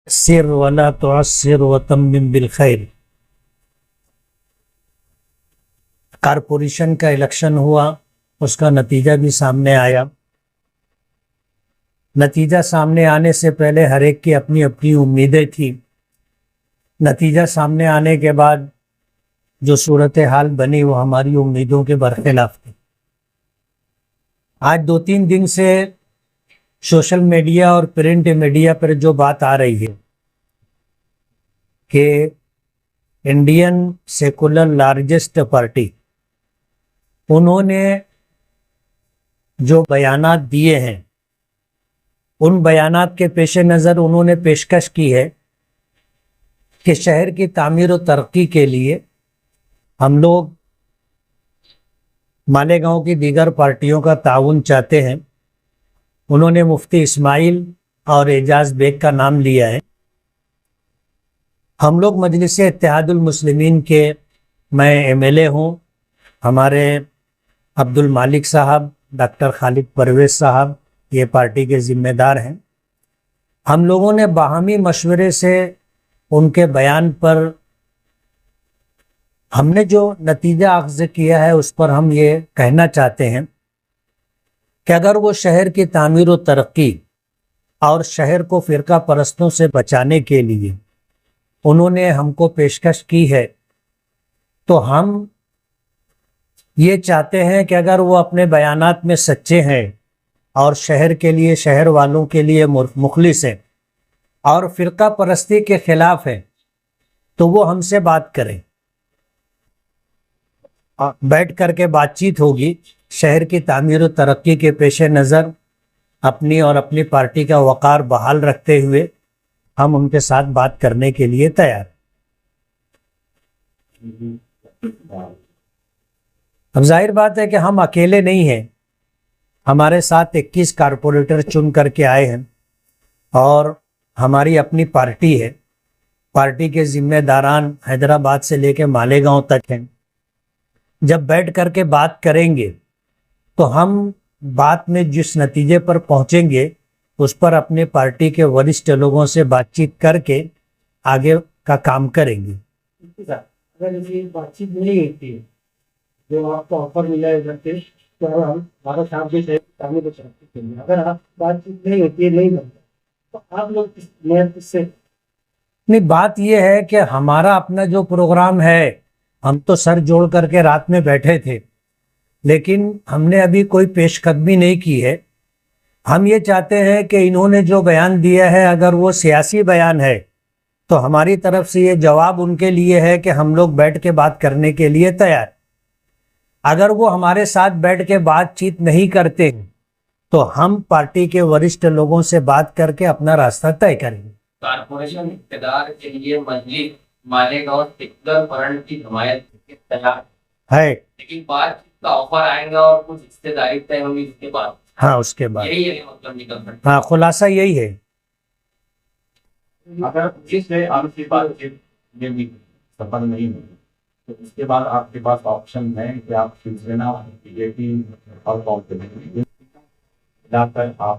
سر ولا تعسر وتمم بالخیر۔ کارپوریشن کا الیکشن ہوا، اس کا نتیجہ بھی سامنے آیا۔ نتیجہ سامنے آنے سے پہلے ہر ایک کی اپنی اپنی امیدیں تھیں۔ نتیجہ سامنے آنے کے بعد جو صورتحال بنی وہ ہماری امیدوں کے برخلاف تھی۔ آج 2-3 دن سے سوشل میڈیا اور پرنٹ میڈیا پر جو بات آ رہی ہے کہ انڈین سیکولر لارجسٹ پارٹی، انہوں نے جو بیانات دیے ہیں، ان بیانات کے پیش نظر انہوں نے پیشکش کی ہے کہ شہر کی تعمیر و ترقی کے لیے ہم لوگ مالیگاؤں کی دیگر پارٹیوں کا تعاون چاہتے ہیں۔ انہوں نے مفتی اسماعیل اور اعجاز بیگ کا نام لیا ہے۔ ہم لوگ مجلس اتحاد المسلمین کے، میں MLA ہوں، ہمارے عبد المالک صاحب، ڈاکٹر خالد پرویز صاحب یہ پارٹی کے ذمہ دار ہیں۔ ہم لوگوں نے باہمی مشورے سے ان کے بیان پر ہم نے جو نتیجہ اخذ کیا ہے اس پر ہم یہ کہنا چاہتے ہیں کہ اگر وہ شہر کی تعمیر و ترقی اور شہر کو فرقہ پرستوں سے بچانے کے لیے انہوں نے ہم کو پیشکش کی ہے، تو ہم یہ چاہتے ہیں کہ اگر وہ اپنے بیانات میں سچے ہیں اور شہر کے لیے، شہر والوں کے لیے مخلص ہیں اور فرقہ پرستی کے خلاف ہیں، تو وہ ہم سے بات کریں، بیٹھ کر کے بات چیت ہوگی۔ شہر کی تعمیر و ترقی کے پیش نظر اپنی اور اپنی پارٹی کا وقار بحال رکھتے ہوئے ہم ان کے ساتھ بات کرنے کے لیے تیار۔ اب ظاہر بات ہے کہ ہم اکیلے نہیں ہیں، ہمارے ساتھ 21 کارپوریٹر چن کر کے آئے ہیں اور ہماری اپنی پارٹی ہے۔ پارٹی کے ذمہ داران حیدرآباد سے لے کے مالیگاؤں تک ہیں۔ جب بیٹھ کر کے بات کریں گے تو ہم بات میں جس نتیجے پر پہنچیں گے اس پر اپنے پارٹی کے وریشٹھ لوگوں سے بات چیت کر کے آگے کا کام کریں گے۔ اگر یہ بات چیت نہیں ہوتی ہے، جو آپ کو آفر ملا ہے تو ہم ہمارا صاحب بھی تعمیر کریں گے۔ اگر آپ بات چیت نہیں ہوتی ہے، نہیں بنتا، تو آپ لوگ کس سے؟ نہیں، بات یہ ہے کہ ہمارا اپنا جو پروگرام ہے، ہم تو سر جوڑ کر کے رات میں بیٹھے تھے، لیکن ہم نے ابھی کوئی پیش قدمی نہیں کی ہے۔ ہم یہ چاہتے ہیں کہ انہوں نے جو بیان دیا ہے اگر وہ سیاسی بیان ہے تو ہماری طرف سے یہ جواب ان کے لیے ہے کہ ہم لوگ بیٹھ کے بات کرنے کے لیے تیار۔ اگر وہ ہمارے ساتھ بیٹھ کے بات چیت نہیں کرتے ہیں تو ہم پارٹی کے وریشٹھ لوگوں سے بات کر کے اپنا راستہ طے کریں گے۔ کارپوریشن اقتدار کے لیے مجلس مالیگاؤں سیکولر فرنٹ کی حمایت تیار ہے، لیکن بات چیت کا آفر آئے گا اور کچھ حصے داری طے ہوگی اس کے بعد۔ ہاں، اس کے بعد یہی ہے مطلب نکل سکتا ہاں، خلاصہ یہی ہے۔ اگر جس سے آپ کی بات چیت یہ بھی سفل نہیں ہوئی تو اس کے بعد آپ کے پاس آپشن ہے کہ آپ شیو سینا، BJP اور کانگریس ملا کر آپ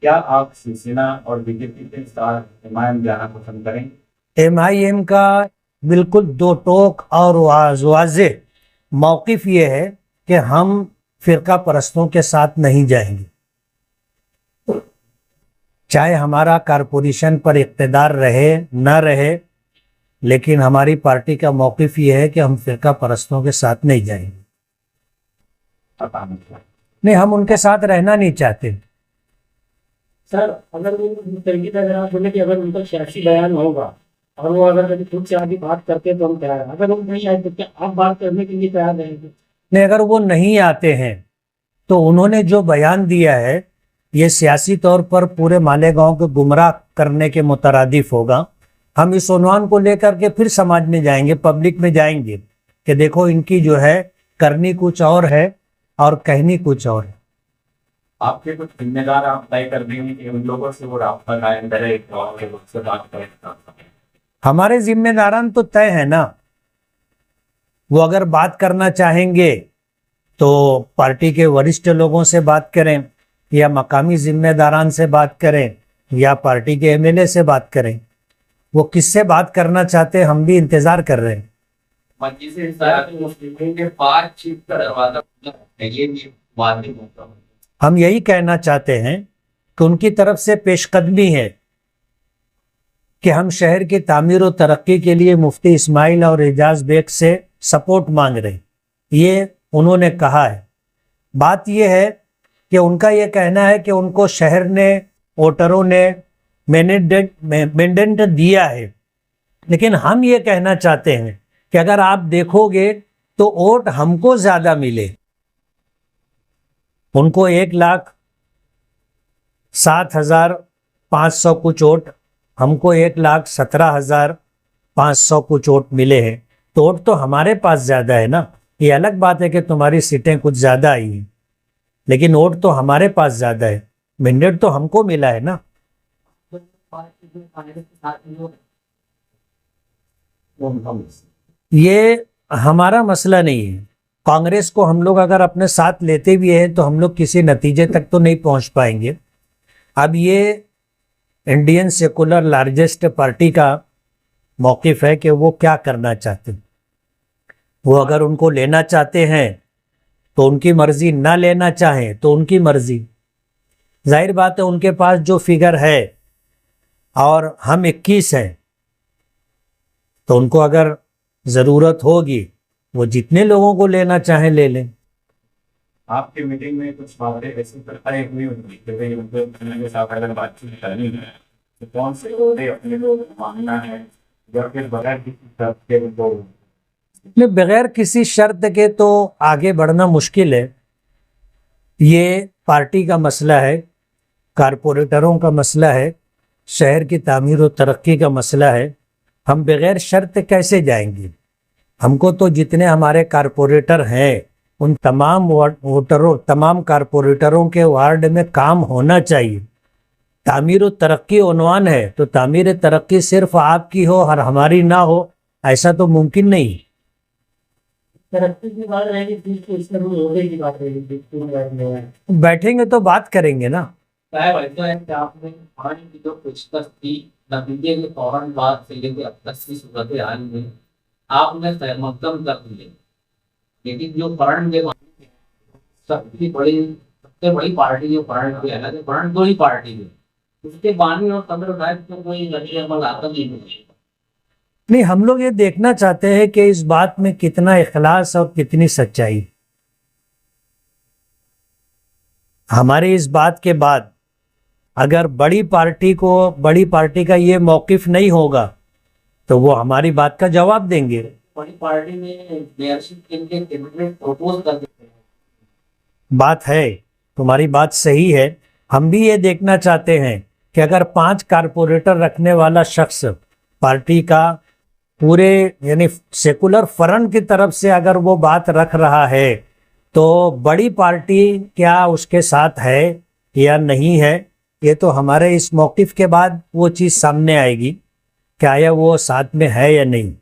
کیا آپ شیو سینا اور BJP کے ساتھ MIM جانا پسند کریں؟ MIM کا بالکل دو ٹوک اور واضح موقف یہ ہے کہ ہم فرقہ پرستوں کے ساتھ نہیں جائیں گے، چاہے ہمارا کارپوریشن پر اقتدار رہے نہ رہے، لیکن ہماری پارٹی کا موقف یہ ہے کہ ہم فرقہ پرستوں کے ساتھ نہیں جائیں گے۔ نہیں، ہم ان کے ساتھ رہنا نہیں چاہتے۔ سر، اگر وہ تنقید، اگر آپ بولے کہ اگر ان کا سیاسی بیان ہوگا اور وہ اگر کبھی خود سے آگے بات کرتے تو ہم تیار ہیں، اگر وہ نہیں آئے تو کیا آپ بات کرنے کے لیے تیار رہیں گے؟ نہیں، اگر وہ نہیں آتے ہیں تو انہوں نے جو بیان دیا ہے یہ سیاسی طور پر پورے مالیگاؤں کو گمراہ کرنے کے مترادف ہوگا۔ ہم اس عنوان کو لے کر کے پھر سماج میں جائیں گے، پبلک میں جائیں گے کہ دیکھو ان کی جو ہے کرنی کچھ اور ہے اور کہنی کچھ اور ہے۔ آپ کے کچھ ذمہ دار آپ طے کر دیں گے کہ ان لوگوں سے وہ رابطہ قائم کرے اور اس سے بات کریں؟ ہمارے ذمہ داران تو طے ہے نا، وہ اگر بات کرنا چاہیں گے تو پارٹی کے وریشٹھ لوگوں سے بات کریں یا مقامی ذمہ داران سے بات کریں یا پارٹی کے ایم ایل اے سے بات کریں. وہ کس سے بات کرنا چاہتے ہیں ہم بھی انتظار کر رہے ہیں. مجلس اتحاد المسلمین کے 5 چیف کا دروازہ کھلا ہے، یہ بھی واضح ہوتا ہے. ہم یہی کہنا چاہتے ہیں کہ ان کی طرف سے پیش قدمی ہے کہ ہم شہر کی تعمیر و ترقی کے لیے مفتی اسماعیل اور اعجاز بیگ سے سپورٹ مانگ رہے ہیں. یہ انہوں نے کہا ہے. بات یہ ہے کہ ان کا یہ کہنا ہے کہ ان کو شہر نے، ووٹروں نے مینڈیٹ دیا ہے، لیکن ہم یہ کہنا چاہتے ہیں کہ اگر آپ دیکھو گے تو ووٹ ہم کو زیادہ ملے. ان کو 1,07,500 کچھ ووٹ، ہم کو 1,17,500 کچھ ووٹ ملے ہیں. تو ووٹ تو ہمارے پاس زیادہ ہے نا. یہ الگ بات ہے کہ تمہاری سیٹیں کچھ زیادہ آئی ہیں، لیکن ووٹ تو ہمارے پاس زیادہ ہے. مینڈیٹ تو ہم کو ملا ہے نا. یہ ہمارا مسئلہ نہیں ہے. کانگریس کو ہم لوگ اگر اپنے ساتھ لیتے بھی ہیں تو ہم لوگ کسی نتیجے تک تو نہیں پہنچ پائیں گے. اب یہ انڈین سیکولر لارجسٹ پارٹی کا موقف ہے کہ وہ کیا کرنا چاہتے ہیں. وہ اگر ان کو لینا چاہتے ہیں تو ان کی مرضی، نہ لینا چاہیں تو ان کی مرضی. ظاہر بات ہے ان کے پاس جو فگر ہے اور ہم 21 ہیں، تو ان کو اگر ضرورت ہوگی وہ جتنے لوگوں کو لینا چاہیں لے لیں. آپ کی میٹنگ میں کچھ باتیں ایسی طے ہوئی ہوئی کہ بھائی ان کے ساتھ اگر بات چیت کرنی ہے تو کون سے عہدے اپنے لوگ مانگنا ہے، یا پھر بغیر کسی شرط کے لوگ؟ بغیر کسی شرط کے تو آگے بڑھنا مشکل ہے. یہ پارٹی کا مسئلہ ہے، کارپوریٹروں کا مسئلہ ہے، شہر کی تعمیر و ترقی کا مسئلہ ہے. ہم بغیر شرط کیسے جائیں گے؟ ہم کو تو جتنے ہمارے کارپوریٹر ہیں ان تمام کارپوریٹروں کے وارڈ میں کام ہونا چاہیے. تعمیر و ترقی عنوان ہے تو تعمیر ترقی صرف آپ کی ہو اور ہماری نہ ہو، ایسا تو ممکن نہیں. ترقی کی بات رہے گی، اس میں عہدے کی بات رہے گی. بیٹھیں گے تو بات کریں گے نا. صاحب ایسا ہے کہ آپ نے پانی کی جو پیشکش تھی نتیجے کے فوراً بعد سے لے کے اب تک کی صورت حال میں آپ نے مقدم کر دیے، لیکن جو فرنٹ کے سب سے بڑی پارٹی جو فرنٹ کے ہے، فرنٹ دو ہی پارٹی ہے، اس کے بانی اور صدر صاحب کو کوئی رد عمل آتا نہیں. ہم لوگ یہ دیکھنا چاہتے ہیں کہ اس بات میں کتنا اخلاص اور کتنی سچائی. ہماری اس بات کے بعد اگر بڑی پارٹی کا یہ موقف نہیں ہوگا تو وہ ہماری بات کا جواب دیں گے. بڑی پارٹی میں میئرشپ کے لیے کینڈیڈیٹ پروپوز کر دیتے ہیں. بات ہے، تمہاری بات صحیح ہے. ہم بھی یہ دیکھنا چاہتے ہیں کہ اگر 5 کارپوریٹر رکھنے والا شخص پارٹی کا پورے یعنی سیکولر فرنٹ کی طرف سے اگر وہ بات رکھ رہا ہے تو بڑی پارٹی کیا اس کے ساتھ ہے یا نہیں ہے، یہ تو ہمارے اس موقف کے بعد وہ چیز سامنے آئے گی کہ آیا وہ ساتھ میں ہے یا نہیں.